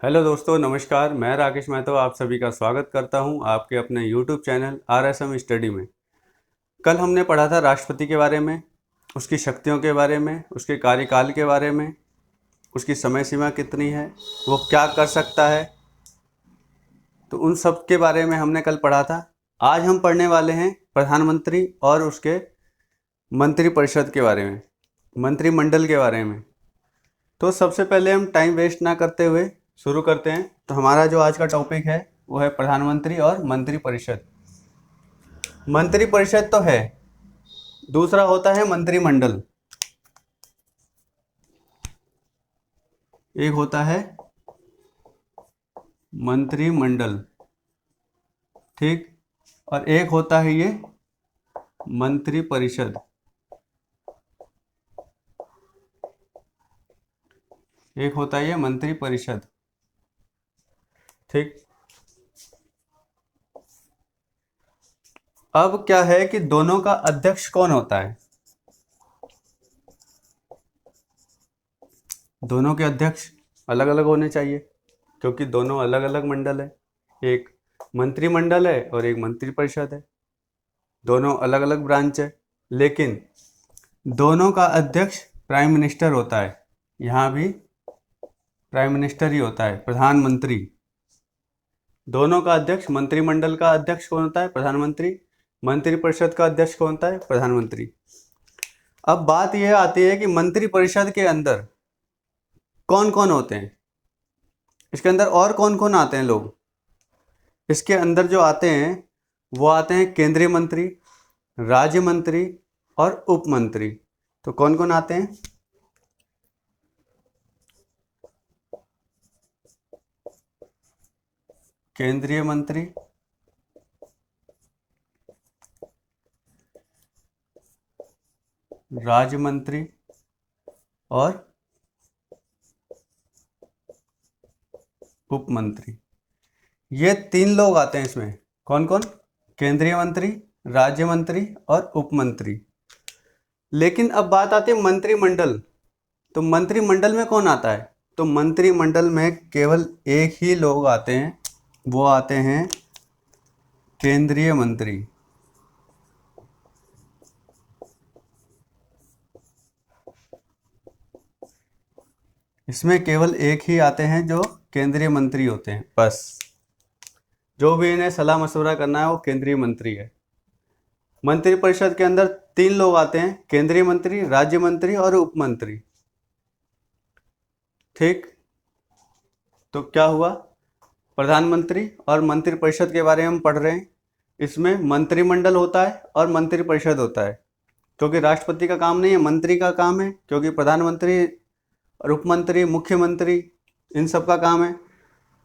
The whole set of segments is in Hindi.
हेलो दोस्तों, नमस्कार। मैं राकेश महतो आप सभी का स्वागत करता हूं आपके अपने यूट्यूब चैनल RSM स्टडी में। कल हमने पढ़ा था राष्ट्रपति के बारे में, उसकी शक्तियों के बारे में, उसके कार्यकाल के बारे में, उसकी समय सीमा कितनी है, वो क्या कर सकता है। तो उन सब के बारे में हमने कल पढ़ा था। आज हम पढ़ने वाले हैं प्रधानमंत्री और उसके मंत्रिपरिषद के बारे में, मंत्रिमंडल के बारे में। तो सबसे पहले हम टाइम वेस्ट ना करते हुए शुरू करते हैं। तो हमारा जो आज का टॉपिक है वो है प्रधानमंत्री और मंत्रिपरिषद। मंत्रिपरिषद तो है, दूसरा होता है मंत्रिमंडल। एक होता है मंत्रिमंडल, ठीक, और एक होता है ये मंत्रिपरिषद। एक होता है ये मंत्रिपरिषद, ठीक। अब क्या है कि दोनों का अध्यक्ष कौन होता है? दोनों के अध्यक्ष अलग अलग होने चाहिए, क्योंकि दोनों अलग अलग मंडल है। एक मंत्रिमंडल है और एक मंत्रिपरिषद है, दोनों अलग अलग ब्रांच है। लेकिन दोनों का अध्यक्ष प्राइम मिनिस्टर होता है। यहाँ भी प्राइम मिनिस्टर ही होता है, प्रधानमंत्री। दोनों का अध्यक्ष, मंत्रिमंडल का अध्यक्ष कौन होता है? प्रधानमंत्री। मंत्रिपरिषद का अध्यक्ष कौन होता है? प्रधानमंत्री। अब बात यह आती है कि मंत्रिपरिषद के अंदर कौन कौन होते हैं, इसके अंदर और कौन कौन आते हैं लोग। इसके अंदर जो आते हैं वो आते हैं केंद्रीय मंत्री, राज्य मंत्री और उप मंत्री। तो कौन कौन आते हैं? केंद्रीय मंत्री, राज्य मंत्री और उप मंत्री। ये तीन लोग आते हैं इसमें। कौन कौन? केंद्रीय मंत्री, राज्य मंत्री और उप मंत्री। लेकिन अब बात आती है मंत्रिमंडल। तो मंत्रिमंडल में कौन आता है? तो मंत्रिमंडल में केवल एक ही लोग आते हैं, वो आते हैं केंद्रीय मंत्री। इसमें केवल एक ही आते हैं जो केंद्रीय मंत्री होते हैं, बस। जो भी इन्हें सलाह मशवरा करना है वो केंद्रीय मंत्री है। मंत्रिपरिषद के अंदर तीन लोग आते हैं, केंद्रीय मंत्री, राज्य मंत्री और उप मंत्री, ठीक। तो क्या हुआ? प्रधानमंत्री और मंत्रिपरिषद के बारे में हम पढ़ रहे हैं। इसमें मंत्रिमंडल होता है और मंत्रिपरिषद होता है, क्योंकि राष्ट्रपति का काम नहीं है, मंत्री का काम है। क्योंकि प्रधानमंत्री और उप मंत्री, मुख्यमंत्री, इन सब का काम है।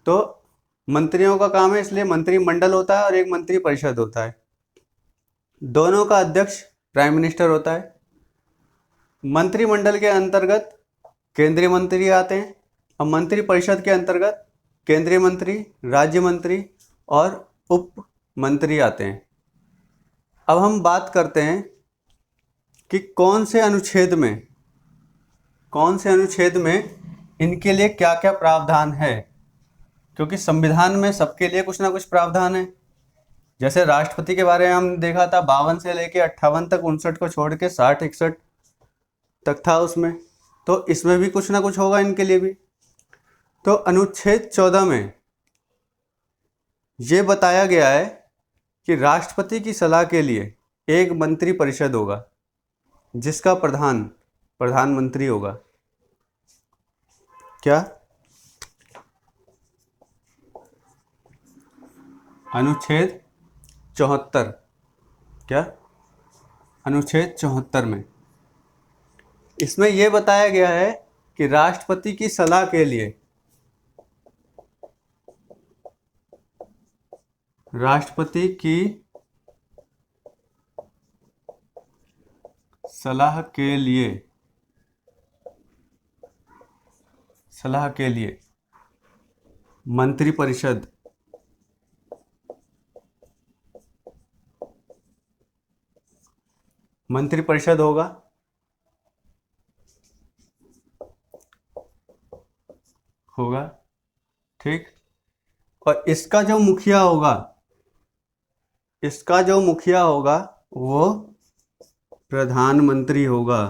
तो मंत्रियों का काम है, इसलिए मंत्रिमंडल होता है और एक मंत्रिपरिषद होता है। दोनों का अध्यक्ष प्राइम मिनिस्टर होता है। मंत्रिमंडल के अंतर्गत केंद्रीय मंत्री आते हैं और मंत्रिपरिषद के अंतर्गत केंद्रीय मंत्री, राज्य मंत्री और उप मंत्री आते हैं। अब हम बात करते हैं कि कौन से अनुच्छेद में इनके लिए क्या क्या प्रावधान है, क्योंकि संविधान में सबके लिए कुछ ना कुछ प्रावधान है। जैसे राष्ट्रपति के बारे में हम देखा था, 52 से लेके 58 तक, 59 को छोड़ के 60 61 तक था उसमें। तो इसमें भी कुछ ना कुछ होगा इनके लिए भी। तो अनुच्छेद 14 में ये बताया गया है कि राष्ट्रपति की सलाह के लिए एक मंत्रिपरिषद होगा, जिसका प्रधान प्रधानमंत्री होगा। क्या? अनुच्छेद 74। क्या? अनुच्छेद 74 में इसमें यह बताया गया है कि राष्ट्रपति की सलाह के लिए राष्ट्रपति की सलाह के लिए मंत्रिपरिषद होगा। ठीक। और इसका जो मुखिया होगा वो प्रधानमंत्री होगा।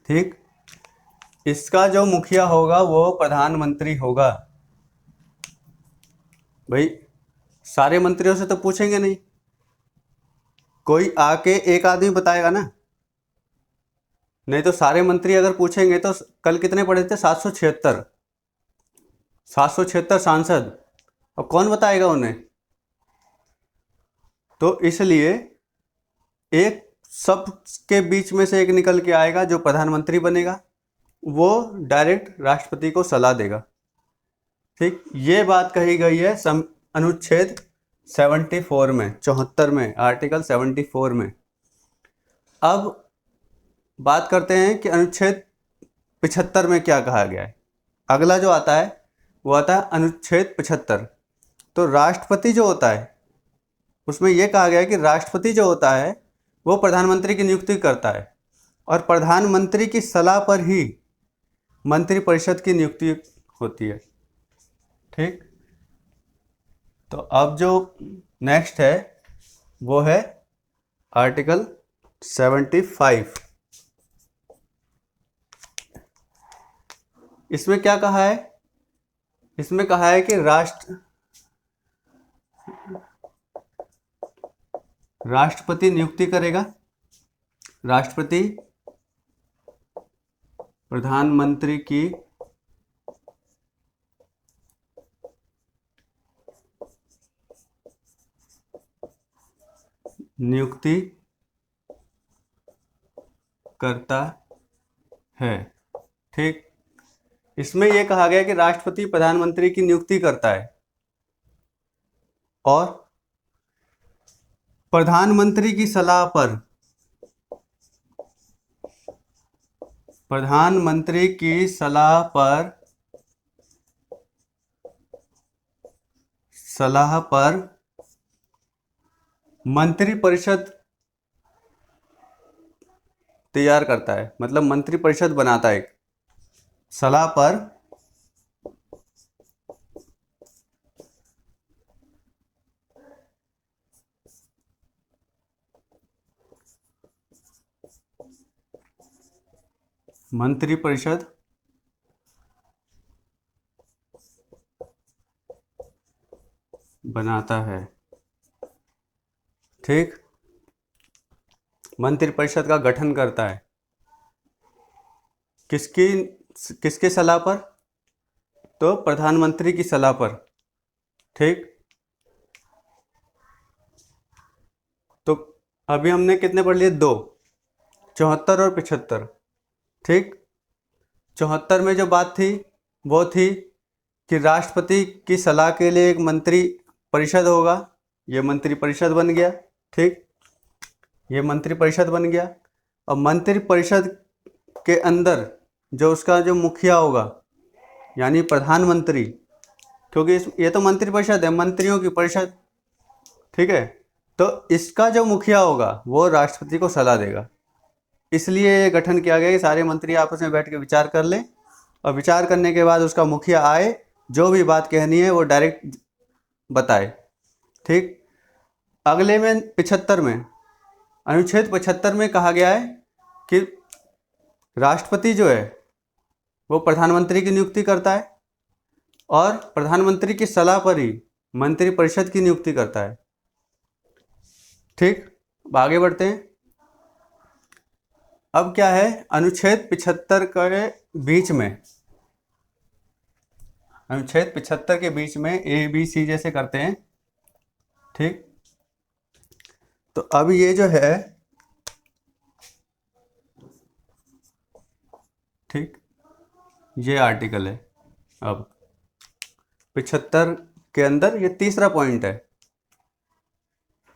ठीक, इसका जो मुखिया होगा वो प्रधानमंत्री होगा। भाई सारे मंत्रियों से तो पूछेंगे नहीं, कोई आके एक आदमी बताएगा ना। नहीं तो सारे मंत्री अगर पूछेंगे तो कल कितने पड़े थे? 776। 776 सांसद, अब कौन बताएगा उन्हें? तो इसलिए एक सब के बीच में से एक निकल के आएगा जो प्रधानमंत्री बनेगा, वो डायरेक्ट राष्ट्रपति को सलाह देगा। ठीक, ये बात कही गई है अनुच्छेद 74 में, 74 में, आर्टिकल 74 में। अब बात करते हैं कि अनुच्छेद 75 में क्या कहा गया है। अगला जो आता है वो आता है अनुच्छेद 75। तो राष्ट्रपति जो होता है उसमें यह कहा गया है कि राष्ट्रपति जो होता है वो प्रधानमंत्री की नियुक्ति करता है और प्रधानमंत्री की सलाह पर ही मंत्रिपरिषद की नियुक्ति होती है। ठीक, तो अब जो नेक्स्ट है वो है आर्टिकल 75। इसमें क्या कहा है? इसमें कहा है कि राष्ट्रपति नियुक्ति करेगा। राष्ट्रपति प्रधानमंत्री की नियुक्ति करता है। ठीक, इसमें यह कहा गया कि राष्ट्रपति प्रधानमंत्री की नियुक्ति करता है और प्रधानमंत्री की सलाह पर मंत्रिपरिषद तैयार करता है, मतलब मंत्रिपरिषद बनाता है। सलाह पर मंत्रिपरिषद बनाता है। ठीक, मंत्रिपरिषद का गठन करता है किसके सलाह पर? तो प्रधानमंत्री की सलाह पर। ठीक, तो अभी हमने कितने पढ़ लिए? 2, 74 और 75। ठीक, 74 में जो बात थी वो थी कि राष्ट्रपति की सलाह के लिए एक मंत्री परिषद होगा। ये मंत्री परिषद बन गया। ठीक, ये मंत्री परिषद बन गया। और मंत्री परिषद के अंदर जो उसका जो मुखिया होगा यानी प्रधानमंत्री, क्योंकि ये तो मंत्री परिषद है, मंत्रियों की परिषद। ठीक है, तो इसका जो मुखिया होगा वो राष्ट्रपति को सलाह देगा। इसलिए ये गठन किया गया कि सारे मंत्री आपस में बैठ के विचार कर लें और विचार करने के बाद उसका मुखिया आए, जो भी बात कहनी है वो डायरेक्ट बताए। ठीक, अगले में 75 में, अनुच्छेद 75 में कहा गया है कि राष्ट्रपति जो है वो प्रधानमंत्री की नियुक्ति करता है और प्रधानमंत्री की सलाह पर ही मंत्रिपरिषद की नियुक्ति करता है। ठीक, आगे बढ़ते हैं। अब क्या है? अनुच्छेद 75 के बीच में, अनुच्छेद 75 के बीच में ABC जैसे करते हैं। ठीक, तो अब ये जो है, ठीक, ये आर्टिकल है। अब 75 के अंदर ये तीसरा पॉइंट है।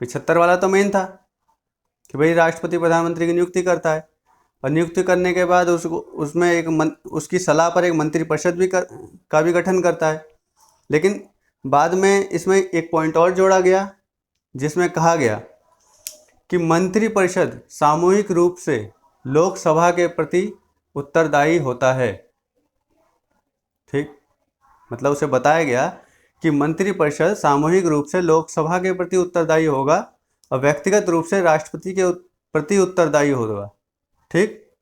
75 वाला तो मेन था कि भाई राष्ट्रपति प्रधानमंत्री की नियुक्ति करता है और नियुक्ति करने के बाद उसमें उसकी सलाह पर एक मंत्रिपरिषद का भी गठन करता है। लेकिन बाद में इसमें एक पॉइंट और जोड़ा गया जिसमें कहा गया कि मंत्रिपरिषद सामूहिक रूप से लोकसभा के प्रति उत्तरदायी होता है। ठीक, मतलब उसे बताया गया कि मंत्रिपरिषद सामूहिक रूप से लोकसभा के प्रति उत्तरदायी होगा और व्यक्तिगत रूप से राष्ट्रपति के प्रति उत्तरदायी होगा। ठीक,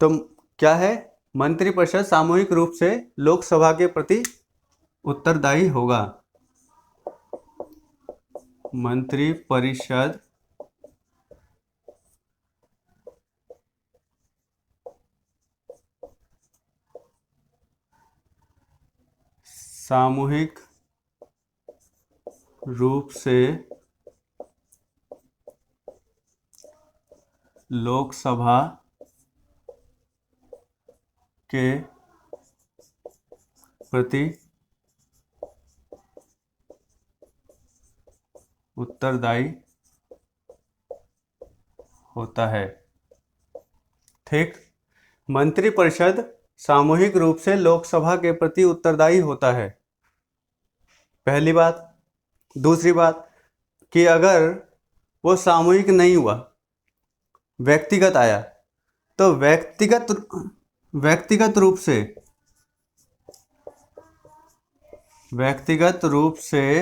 तो क्या है, मंत्रिपरिषद सामूहिक रूप से लोकसभा के प्रति उत्तरदायी होगा। मंत्रिपरिषद सामूहिक रूप से लोकसभा के प्रति उत्तरदायी होता है। ठीक, मंत्रिपरिषद सामूहिक रूप से लोकसभा के प्रति उत्तरदायी होता है, पहली बात। दूसरी बात कि अगर वो सामूहिक नहीं हुआ, व्यक्तिगत आया, तो व्यक्तिगत रूप से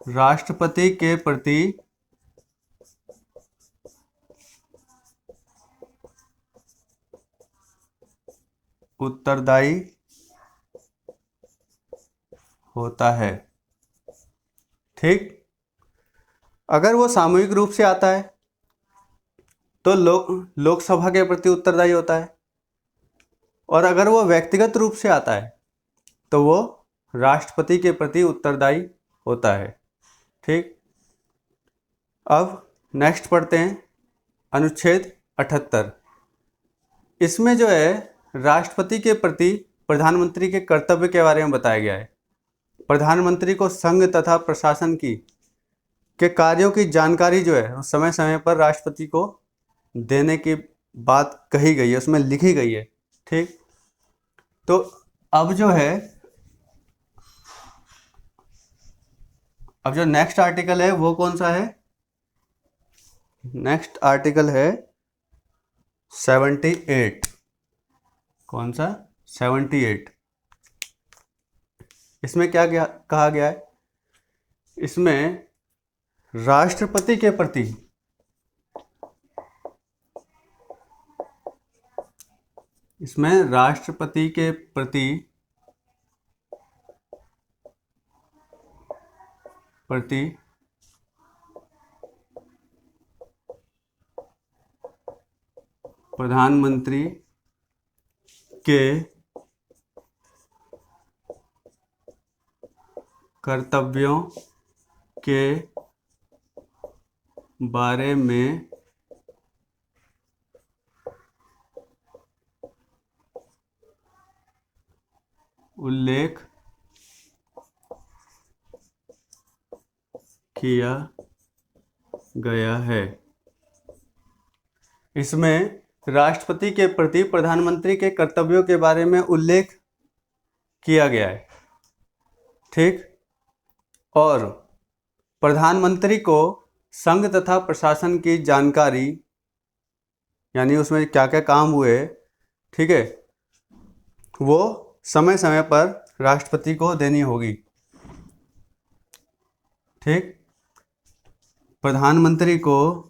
राष्ट्रपति के प्रति उत्तरदायी होता है। ठीक, अगर वो सामूहिक रूप से आता है तो लोकसभा के प्रति उत्तरदायी होता है, और अगर वो व्यक्तिगत रूप से आता है तो वो राष्ट्रपति के प्रति उत्तरदायी होता है। ठीक, अब नेक्स्ट पढ़ते हैं अनुच्छेद 78। इसमें जो है राष्ट्रपति के प्रति प्रधानमंत्री के कर्तव्य के बारे में बताया गया है। प्रधानमंत्री को संघ तथा प्रशासन के कार्यों की जानकारी जो है समय समय पर राष्ट्रपति को देने की बात कही गई है, उसमें लिखी गई है। ठीक, तो अब जो नेक्स्ट आर्टिकल है वो कौन सा है? नेक्स्ट आर्टिकल है 78। कौन सा? 78। इसमें क्या कहा गया है? इसमें राष्ट्रपति के प्रति प्रधानमंत्री के कर्तव्यों के बारे में उल्लेख किया गया है। इसमें राष्ट्रपति के प्रति प्रधानमंत्री के कर्तव्यों के बारे में उल्लेख किया गया है। ठीक, और प्रधानमंत्री को संघ तथा प्रशासन की जानकारी, यानी उसमें क्या क्या काम हुए, ठीक है, वो समय समय पर राष्ट्रपति को देनी होगी। ठीक, प्रधानमंत्री को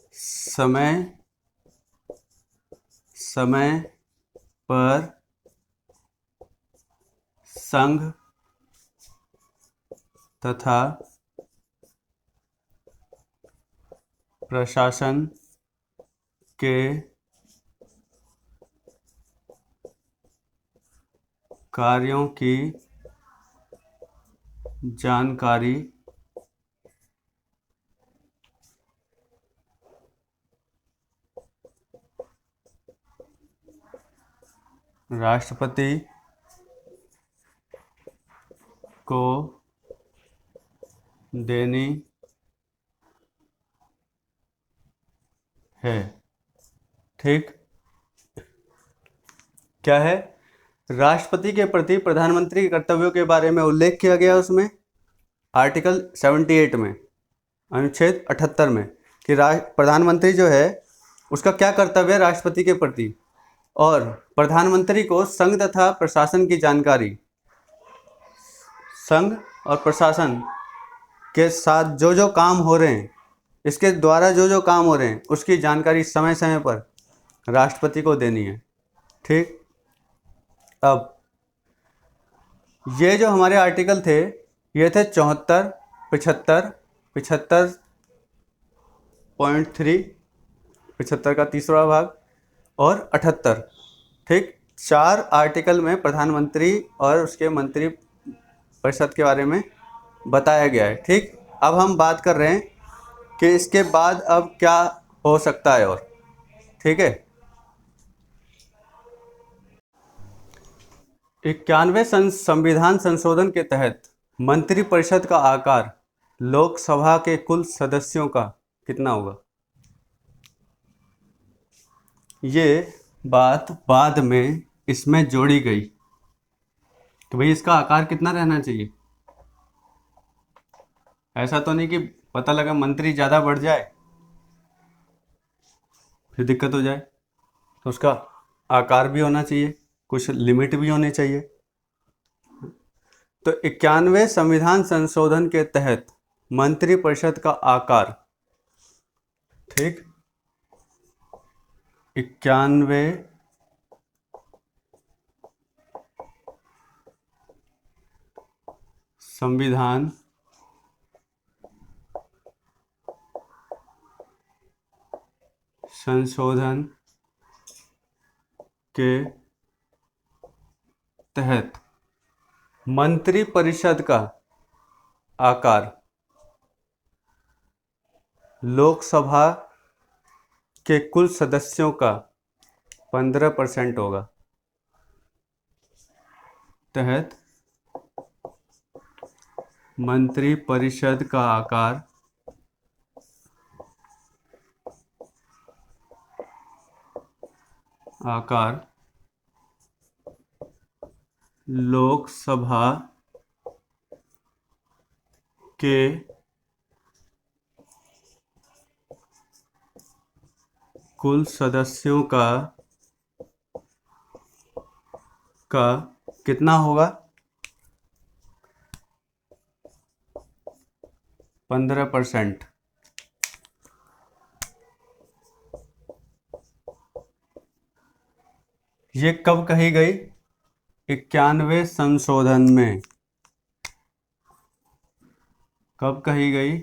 समय समय पर संघ तथा प्रशासन के कार्यों की जानकारी राष्ट्रपति को देनी है। ठीक, क्या है? राष्ट्रपति के प्रति प्रधानमंत्री के कर्तव्यों के बारे में उल्लेख किया गया उसमें आर्टिकल 78 में, अनुच्छेद 78 में, कि प्रधानमंत्री जो है उसका क्या कर्तव्य है राष्ट्रपति के प्रति, और प्रधानमंत्री को संघ तथा प्रशासन की जानकारी, संघ और प्रशासन के साथ जो जो काम हो रहे हैं, इसके द्वारा जो जो काम हो रहे हैं उसकी जानकारी समय समय पर राष्ट्रपति को देनी है। ठीक, अब ये जो हमारे आर्टिकल थे ये थे 74, 75, 75.3, 75 का तीसरा भाग और 78। ठीक, 4 आर्टिकल में प्रधानमंत्री और उसके मंत्री परिषद के बारे में बताया गया है। ठीक, अब हम बात कर रहे हैं कि इसके बाद अब क्या हो सकता है और। ठीक है, 91वें संविधान संशोधन के तहत मंत्रिपरिषद का आकार लोकसभा के कुल सदस्यों का कितना होगा? ये बात बाद में इसमें जोड़ी गई कि भाई इसका आकार कितना रहना चाहिए। ऐसा तो नहीं कि पता लगा मंत्री ज़्यादा बढ़ जाए फिर दिक्कत हो जाए, तो उसका आकार भी होना चाहिए, कुछ लिमिट भी होनी चाहिए। तो 91वें संविधान संशोधन के तहत मंत्रिपरिषद का आकार, ठीक, 91वें संविधान संशोधन के तहत मंत्रिपरिषद का आकार लोकसभा के कुल सदस्यों का 15% होगा। तहत मंत्रिपरिषद का आकार लोकसभा के कुल सदस्यों का कितना होगा? 15%। ये कब कही गई? 91वें संशोधन में। कब कही गई?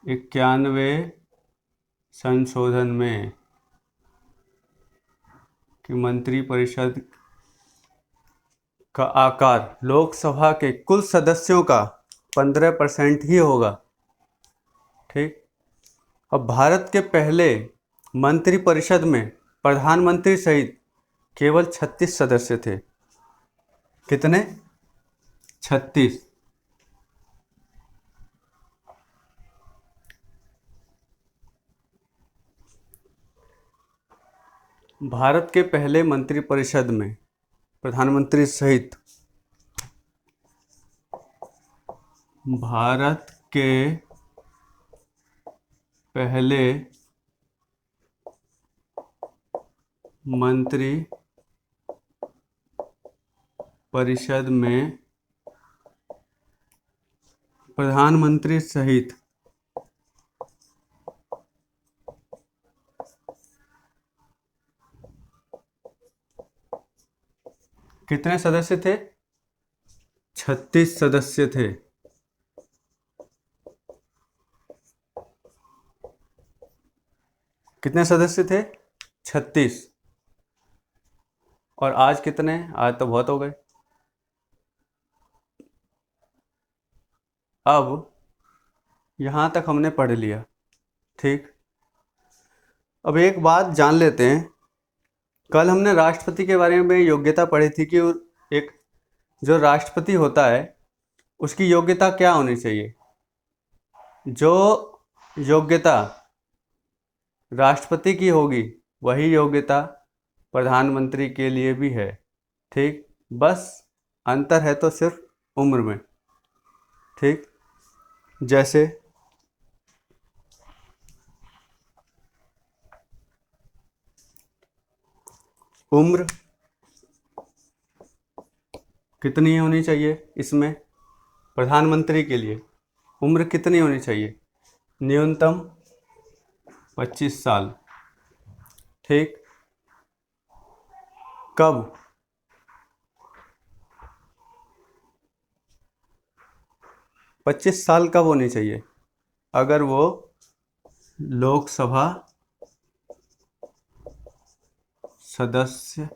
91वें संशोधन में कि मंत्रिपरिषद का आकार लोकसभा के कुल सदस्यों का 15% ही होगा। ठीक, अब भारत के पहले मंत्रिपरिषद में प्रधानमंत्री सहित केवल 36 सदस्य थे। कितने? 36। भारत के पहले मंत्रिपरिषद में प्रधानमंत्री सहित भारत के पहले मंत्री परिषद में प्रधानमंत्री सहित कितने सदस्य थे? 36 सदस्य थे। कितने सदस्य थे? 36। और आज कितने? आज तो बहुत हो गए। अब यहाँ तक हमने पढ़ लिया। ठीक, अब एक बात जान लेते हैं। कल हमने राष्ट्रपति के बारे में योग्यता पढ़ी थी कि एक जो राष्ट्रपति होता है उसकी योग्यता क्या होनी चाहिए। जो योग्यता राष्ट्रपति की होगी वही योग्यता प्रधानमंत्री के लिए भी है। ठीक, बस अंतर है तो सिर्फ उम्र में। ठीक, जैसे उम्र कितनी होनी चाहिए, इसमें प्रधानमंत्री के लिए उम्र कितनी होनी चाहिए? न्यूनतम 25 साल। ठीक, कब? 25 साल कब होनी चाहिए? अगर वो लोकसभा सदस्य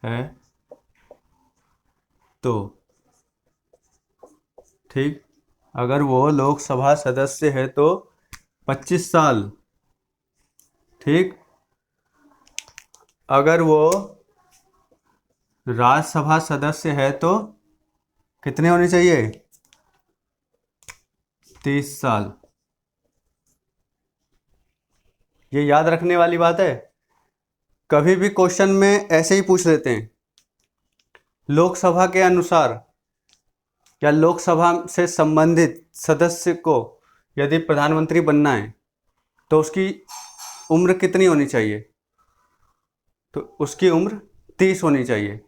है तो। ठीक, अगर वो लोकसभा सदस्य है तो 25 साल। ठीक, अगर वो राज्यसभा सदस्य है तो कितने होने चाहिए? 30 साल। ये याद रखने वाली बात है। कभी भी क्वेश्चन में ऐसे ही पूछ लेते हैं, लोकसभा के अनुसार या लोकसभा से संबंधित सदस्य को यदि प्रधानमंत्री बनना है तो उसकी उम्र कितनी होनी चाहिए? तो उसकी उम्र 30 होनी चाहिए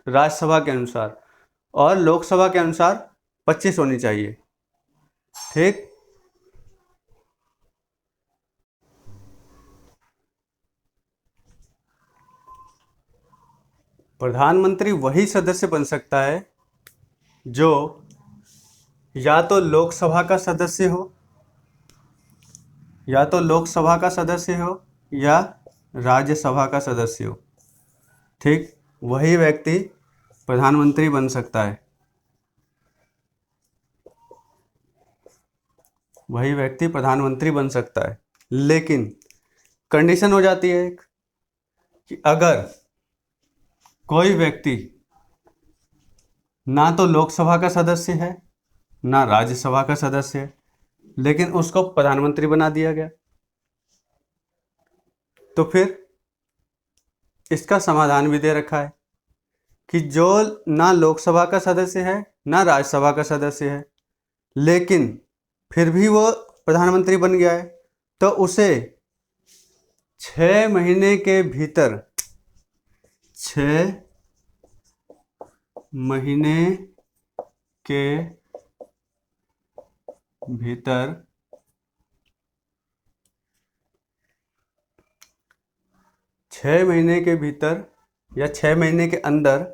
राज्यसभा के अनुसार, और लोकसभा के अनुसार 25 होनी चाहिए। ठीक, प्रधानमंत्री वही सदस्य बन सकता है जो या तो लोकसभा का सदस्य हो, या तो लोकसभा का सदस्य हो या राज्यसभा का सदस्य हो। ठीक, वही व्यक्ति प्रधानमंत्री बन सकता है। वही व्यक्ति प्रधानमंत्री बन सकता है, लेकिन कंडीशन हो जाती है एक, कि अगर कोई व्यक्ति ना तो लोकसभा का सदस्य है ना राज्यसभा का सदस्य है, लेकिन उसको प्रधानमंत्री बना दिया गया, तो फिर इसका समाधान भी दे रखा है कि जो ना लोकसभा का सदस्य है ना राज्यसभा का सदस्य है, लेकिन फिर भी वो प्रधानमंत्री बन गया है, तो उसे 6 महीने के भीतर 6 महीने के भीतर 6 महीने के भीतर या 6 महीने के अंदर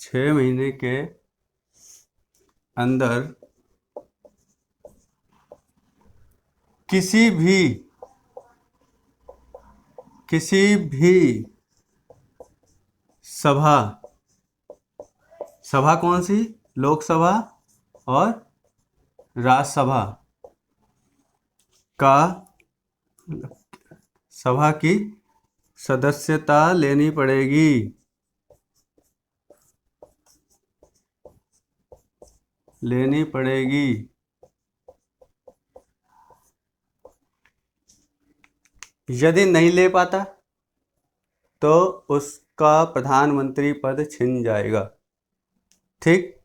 6 महीने के अंदर किसी भी सभा कौन सी? लोकसभा और राज्यसभा का सभा की सदस्यता लेनी पड़ेगी। यदि नहीं ले पाता तो उसका प्रधानमंत्री पद छिन जाएगा। ठीक,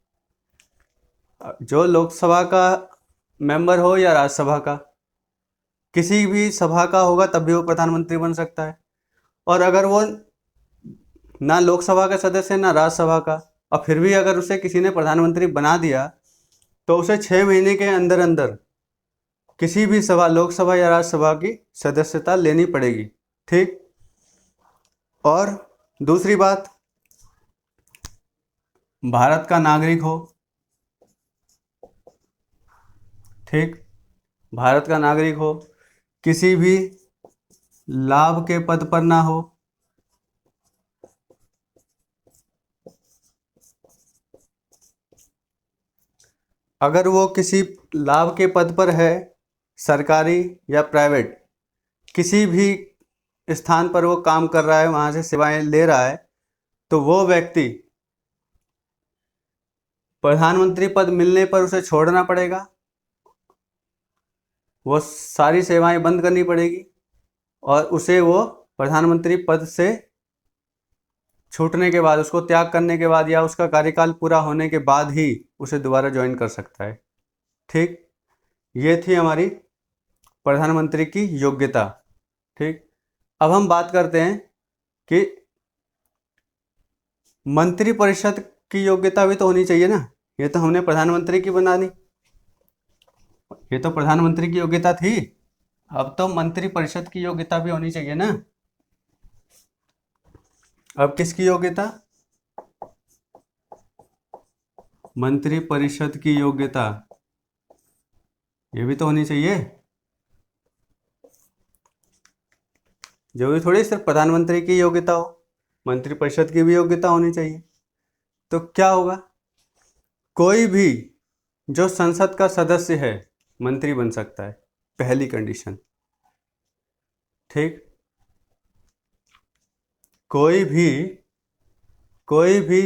जो लोकसभा का मेंबर हो या राज्यसभा का, किसी भी सभा का होगा तब भी वो प्रधानमंत्री बन सकता है। और अगर वो ना लोकसभा का सदस्य ना राज्यसभा का, और फिर भी अगर उसे किसी ने प्रधानमंत्री बना दिया, तो उसे 6 महीने के अंदर अंदर किसी भी सभा, लोकसभा या राज्यसभा की सदस्यता लेनी पड़ेगी। ठीक, और दूसरी बात, भारत का नागरिक हो। ठीक, भारत का नागरिक हो, किसी भी लाभ के पद पर ना हो, अगर वो किसी लाभ के पद पर है, सरकारी या प्राइवेट, किसी भी स्थान पर वो काम कर रहा है, वहाँ से सेवाएं ले रहा है, तो वो व्यक्ति प्रधानमंत्री पद मिलने पर उसे छोड़ना पड़ेगा, वो सारी सेवाएं बंद करनी पड़ेगी और उसे वो प्रधानमंत्री पद से छूटने के बाद, उसको त्याग करने के बाद या उसका कार्यकाल पूरा होने के बाद ही उसे दोबारा ज्वाइन कर सकता है। ठीक, ये थी हमारी प्रधानमंत्री की योग्यता। ठीक, अब हम बात करते हैं कि मंत्रिपरिषद की योग्यता भी तो होनी चाहिए ना। ये तो हमने प्रधानमंत्री की बना ली, ये तो प्रधानमंत्री की योग्यता थी, अब तो मंत्रिपरिषद की योग्यता भी होनी चाहिए ना। अब किसकी योग्यता? मंत्रिपरिषद की योग्यता, ये भी तो होनी चाहिए। जरूरी थोड़ी सिर्फ प्रधानमंत्री की योग्यता हो, मंत्रिपरिषद की भी योग्यता होनी चाहिए। तो क्या होगा, कोई भी जो संसद का सदस्य है मंत्री बन सकता है, पहली कंडीशन। ठीक, कोई भी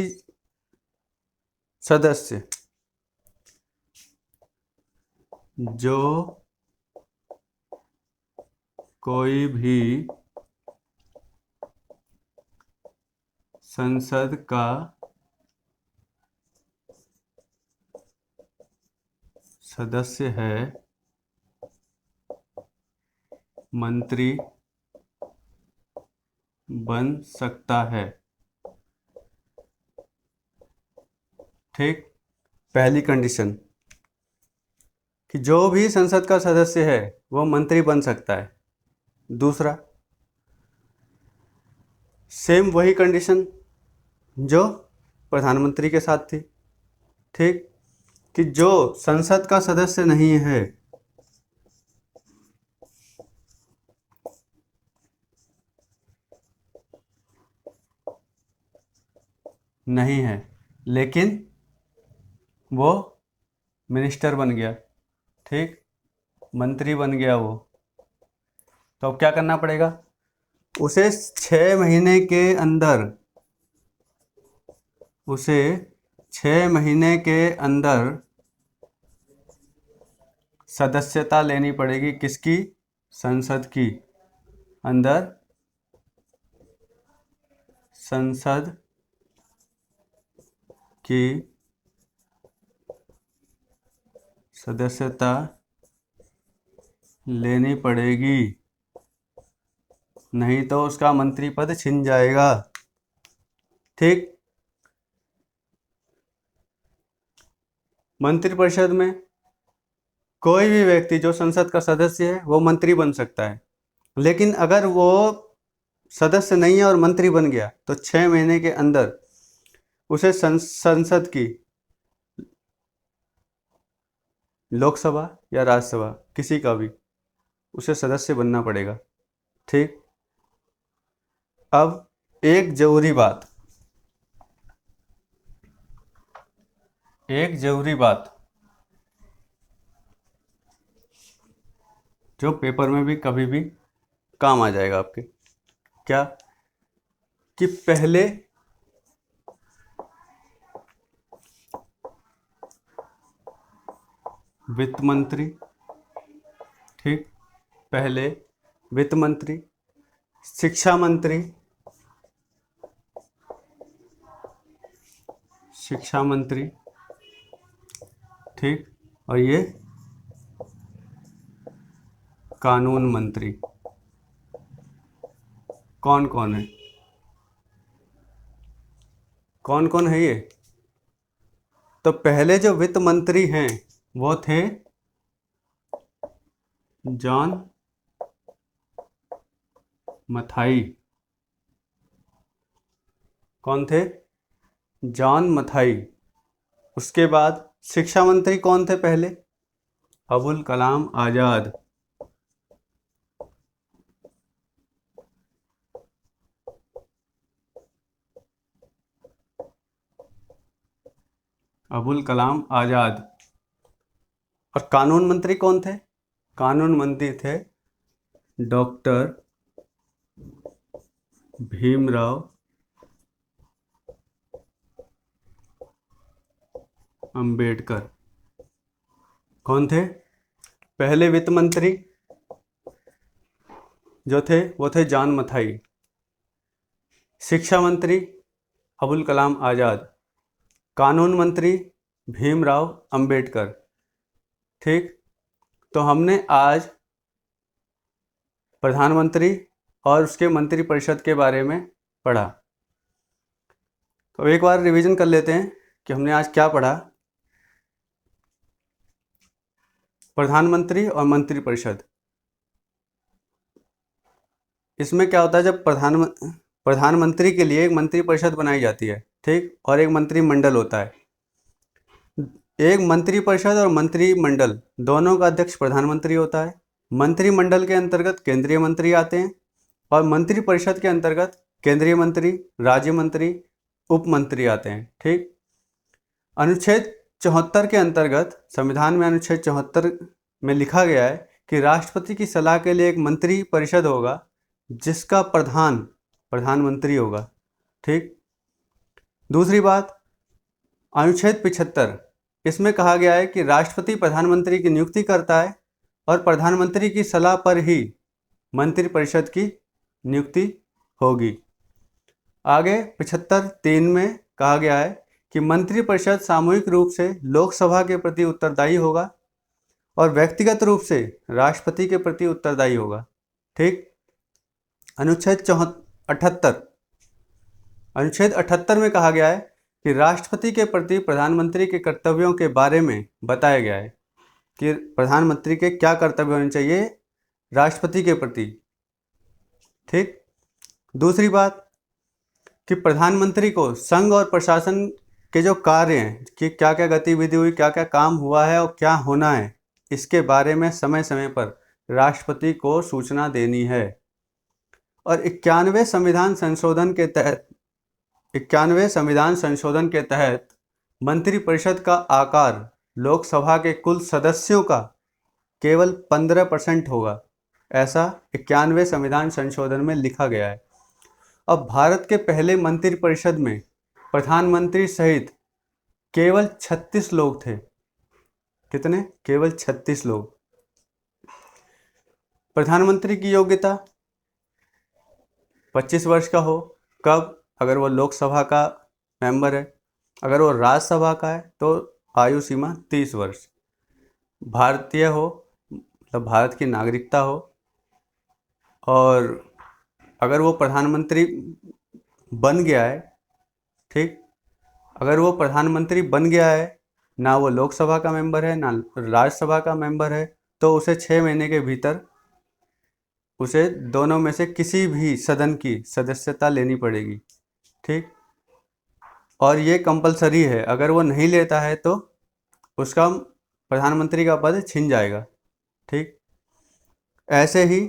सदस्य जो कोई भी संसद का सदस्य है मंत्री बन सकता है। ठीक, पहली कंडीशन कि जो भी संसद का सदस्य है वो मंत्री बन सकता है। दूसरा, सेम वही कंडीशन जो प्रधानमंत्री के साथ थी। ठीक, कि जो संसद का सदस्य नहीं है, लेकिन वो मिनिस्टर बन गया, ठीक, मंत्री बन गया वो, तो अब क्या करना पड़ेगा, उसे 6 महीने के अंदर, उसे 6 महीने के अंदर सदस्यता लेनी पड़ेगी। किसकी? संसद की। अंदर संसद की सदस्यता लेनी पड़ेगी, नहीं तो उसका मंत्री पद छिन जाएगा। ठीक, मंत्रिपरिषद में कोई भी व्यक्ति जो संसद का सदस्य है वो मंत्री बन सकता है, लेकिन अगर वो सदस्य नहीं है और मंत्री बन गया तो 6 महीने के अंदर उसे संसद की, लोकसभा या राज्यसभा, किसी का भी, उसे सदस्य बनना पड़ेगा। ठीक, अब एक जरूरी बात जो पेपर में भी कभी भी काम आ जाएगा आपके, क्या कि पहले वित्त मंत्री, ठीक, पहले वित्त मंत्री, शिक्षा मंत्री, ठीक, और ये कानून मंत्री, कौन कौन है, कौन कौन है ये? तो पहले जो वित्त मंत्री हैं वो थे जॉन मथाई। कौन थे? जॉन मथाई। उसके बाद शिक्षा मंत्री कौन थे पहले? अबुल कलाम आजाद। अबुल कलाम आजाद। और कानून मंत्री कौन थे? कानून मंत्री थे डॉक्टर भीमराव अंबेडकर। कौन थे? पहले वित्त मंत्री जो थे वो थे जॉन मथाई, शिक्षा मंत्री अबुल कलाम आज़ाद, कानून मंत्री भीमराव अंबेडकर। ठीक, तो हमने आज प्रधानमंत्री और उसके मंत्रिपरिषद के बारे में पढ़ा। तो एक बार रिवीजन कर लेते हैं कि हमने आज क्या पढ़ा। प्रधानमंत्री और मंत्रिपरिषद, इसमें क्या होता है, जब प्रधानमंत्री के लिए एक मंत्रिपरिषद बनाई जाती है, ठीक, और एक मंत्रिमंडल होता है। एक मंत्रिपरिषद और मंत्रिमंडल दोनों का अध्यक्ष प्रधानमंत्री होता है। मंत्रिमंडल के अंतर्गत केंद्रीय मंत्री आते हैं और मंत्रिपरिषद के अंतर्गत केंद्रीय मंत्री, राज्य मंत्री, उप मंत्री आते हैं। ठीक, अनुच्छेद 74 के अंतर्गत संविधान में अनुच्छेद 74 में लिखा गया है कि राष्ट्रपति की सलाह के लिए एक मंत्री परिषद होगा जिसका प्रधान प्रधानमंत्री होगा। ठीक, दूसरी बात, अनुच्छेद 75, इसमें कहा गया है कि राष्ट्रपति प्रधानमंत्री की नियुक्ति करता है और प्रधानमंत्री की सलाह पर ही मंत्रिपरिषद की नियुक्ति होगी। आगे 75(3) में कहा गया है कि मंत्रिपरिषद सामूहिक रूप से लोकसभा के प्रति उत्तरदायी होगा और व्यक्तिगत रूप से राष्ट्रपति के प्रति उत्तरदायी होगा। ठीक, अनुच्छेद 78 में कहा गया है कि राष्ट्रपति के प्रति प्रधानमंत्री के कर्तव्यों के बारे में बताया गया है कि प्रधानमंत्री के क्या कर्तव्य होने चाहिए राष्ट्रपति के प्रति। ठीक, दूसरी बात कि प्रधानमंत्री को संघ और प्रशासन के जो कार्य हैं कि क्या क्या गतिविधि हुई, क्या क्या काम हुआ है और क्या होना है, इसके बारे में समय समय पर राष्ट्रपति को सूचना देनी है। और 91वें संविधान संशोधन के तहत मंत्रिपरिषद का आकार लोकसभा के कुल सदस्यों का केवल 15% होगा, ऐसा 91वें संविधान संशोधन में लिखा गया है। अब भारत के पहले मंत्रिपरिषद में प्रधानमंत्री सहित केवल 36 लोग थे। कितने? केवल 36 लोग। प्रधानमंत्री की योग्यता 25 वर्ष का हो। कब? अगर वो लोकसभा का मेंबर है। अगर वो राज्यसभा का है तो आयु सीमा 30 वर्ष। भारतीय हो, मतलब भारत की नागरिकता हो। और अगर वो प्रधानमंत्री बन गया है, ठीक, अगर वो प्रधानमंत्री बन गया है, ना वो लोकसभा का मेंबर है ना राज्यसभा का मेंबर है, तो उसे 6 महीने के भीतर उसे दोनों में से किसी भी सदन की सदस्यता लेनी पड़ेगी। ठीक, और ये कंपलसरी है। अगर वो नहीं लेता है तो उसका प्रधानमंत्री का पद छिन जाएगा। ठीक, ऐसे ही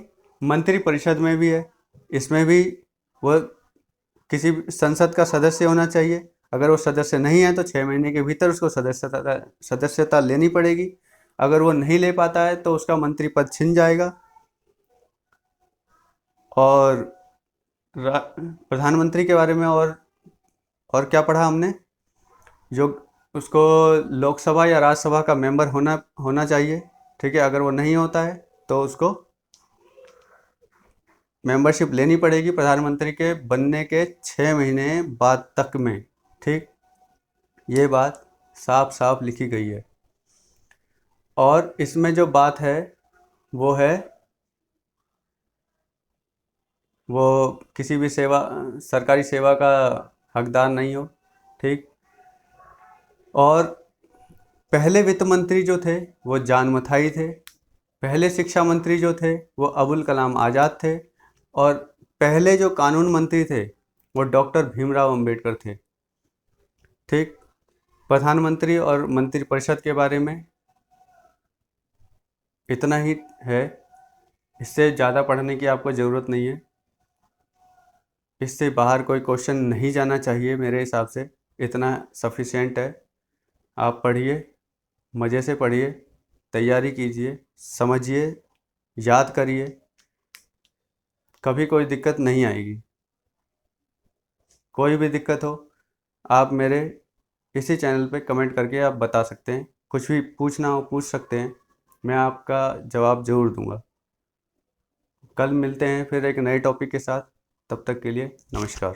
मंत्रिपरिषद में भी है। इसमें भी वो किसी संसद का सदस्य होना चाहिए। अगर वो सदस्य नहीं है तो 6 महीने के भीतर उसको सदस्यता लेनी पड़ेगी। अगर वो नहीं ले पाता है तो उसका मंत्री पद छिन जाएगा। और प्रधानमंत्री के बारे में और क्या पढ़ा हमने? जो उसको लोकसभा या राज्यसभा का मेंबर होना चाहिए। ठीक है, अगर वो नहीं होता है तो उसको मेंबरशिप लेनी पड़ेगी प्रधानमंत्री के बनने के 6 महीने बाद तक में। ठीक, ये बात साफ साफ लिखी गई है। और इसमें जो बात है वो है वो किसी भी सरकारी सेवा का हकदार नहीं हो। ठीक, और पहले वित्त मंत्री जो थे वो जान मथाई थे। पहले शिक्षा मंत्री जो थे वो अबुल कलाम आज़ाद थे। और पहले जो कानून मंत्री थे वो डॉक्टर भीमराव अंबेडकर थे। ठीक, प्रधानमंत्री और मंत्रिपरिषद के बारे में इतना ही है। इससे ज़्यादा पढ़ने की आपको ज़रूरत नहीं है। इससे बाहर कोई क्वेश्चन नहीं जाना चाहिए मेरे हिसाब से। इतना सफिशिएंट है। आप पढ़िए, मज़े से पढ़िए, तैयारी कीजिए, समझिए, याद करिए, कभी कोई दिक्कत नहीं आएगी। कोई भी दिक्कत हो आप मेरे इसी चैनल पे कमेंट करके आप बता सकते हैं। कुछ भी पूछना हो पूछ सकते हैं, मैं आपका जवाब ज़रूर दूंगा। कल मिलते हैं फिर एक नए टॉपिक के साथ। तब तक के लिए नमस्कार।